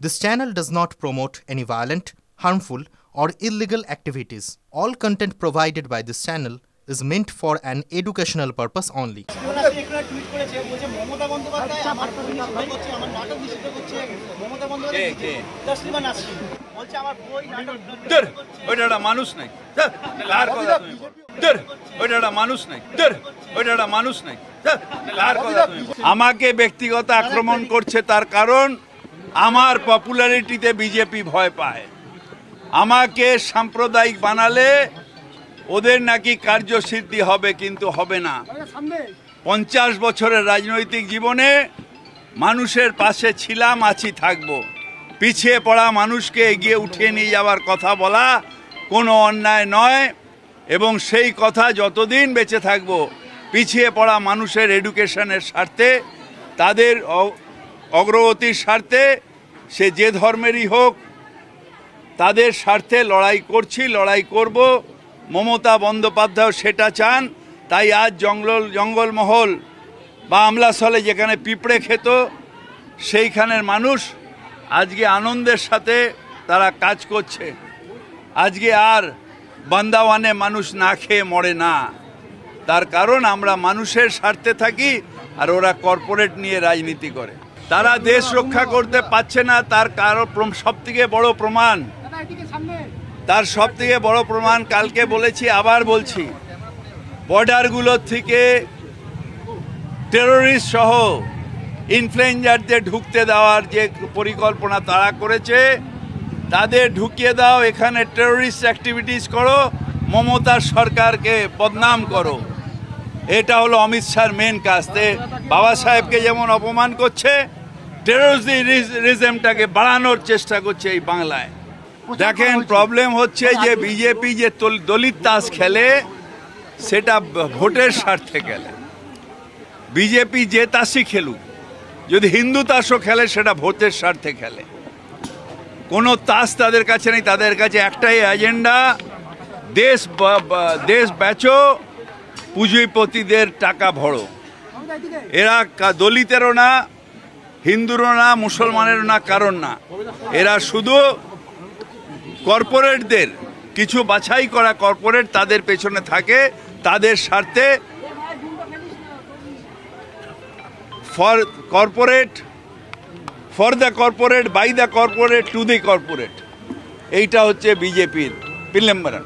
This channel does not promote any violent, harmful, or illegal activities. All content provided by this channel is meant for an educational purpose only. আমাকে ব্যক্তিগত আক্রমণ করছে তার কারণ আমার পপুলারিটিতে BJP ভয় পায়। আমাকে সাম্প্রদায়িক বানালে ওদের নাকি কার্যসিদ্ধি হবে, কিন্তু হবে না। 50 বছরের রাজনৈতিক জীবনে মানুষের পাশে ছিলাম, আছি, থাকবো। পিছিয়ে পড়া মানুষকে এগিয়ে উঠিয়ে নিয়ে যাওয়ার কথা বলা কোনো অন্যায় নয়, এবং সেই কথা যতদিন বেঁচে থাকবো পিছিয়ে পড়া মানুষের এডুকেশনের স্বার্থে, তাদের অগ্রগতির স্বার্থে, সে যে ধর্মেরই হোক, তাদের স্বার্থে লড়াই করছি, লড়াই করব। মমতা বন্দ্যোপাধ্যায় সেটা চান। তাই আজ জঙ্গলমহল বা আমলাসলে যেখানে পিঁপড়ে খেত, সেইখানের মানুষ আজকে আনন্দের সাথে তারা কাজ করছে। আজকে আর বান্দাওয়ানে মানুষ না খেয়ে মরে না। তার কারণ আমরা মানুষের স্বার্থে থাকি, আর ওরা কর্পোরেট নিয়ে রাজনীতি করে। তারা দেশ রক্ষা করতে পারছে না। তার কারণ সবথেকে বড় প্রমাণ, কালকে বলেছি, আবার বলছি, বর্ডারগুলোর থেকে টেরোরিস্ট সহ ইনফ্লুয়েঞ্জারদের ঢুকতে দেওয়ার যে পরিকল্পনা তারা করেছে, তাদের ঢুকিয়ে দাও, এখানে টেরোরিস্ট অ্যাক্টিভিটিস করো, মমতার সরকারকে বদনাম করো। এটা হলো অমিত শাহর মেন কাজ। বাবা সাহেবকে যেমন অপমান করছে, টেরোরিজমটাকে বাড়ানোর চেষ্টা করছে এই বাংলায়। দেখেন, প্রবলেম হচ্ছে যে বিজেপি যে দলিত তাস খেলে, সেটা ভোটের স্বার্থে খেলে। বিজেপি যে তাসই খেলুক, যদি হিন্দু তাসও খেলে সেটা ভোটের স্বার্থে খেলে। কোনো তাস তাদের কাছে নেই। তাদের কাছে একটাই এজেন্ডা, দেশ বেচো, পুঁজিপতিদের টাকা ভরো। এরা দলিতেরও না, হিন্দুরও না, মুসলমানেরও না, কারণ না। এরা শুধু কর্পোরেটদের, কিছু বাছাই করা কর্পোরেট তাদের পেছনে থাকে, তাদের স্বার্থে। For the corporate, by the corporate, to the corporate. এইটা হচ্ছে বিজেপির বিলম্বনা।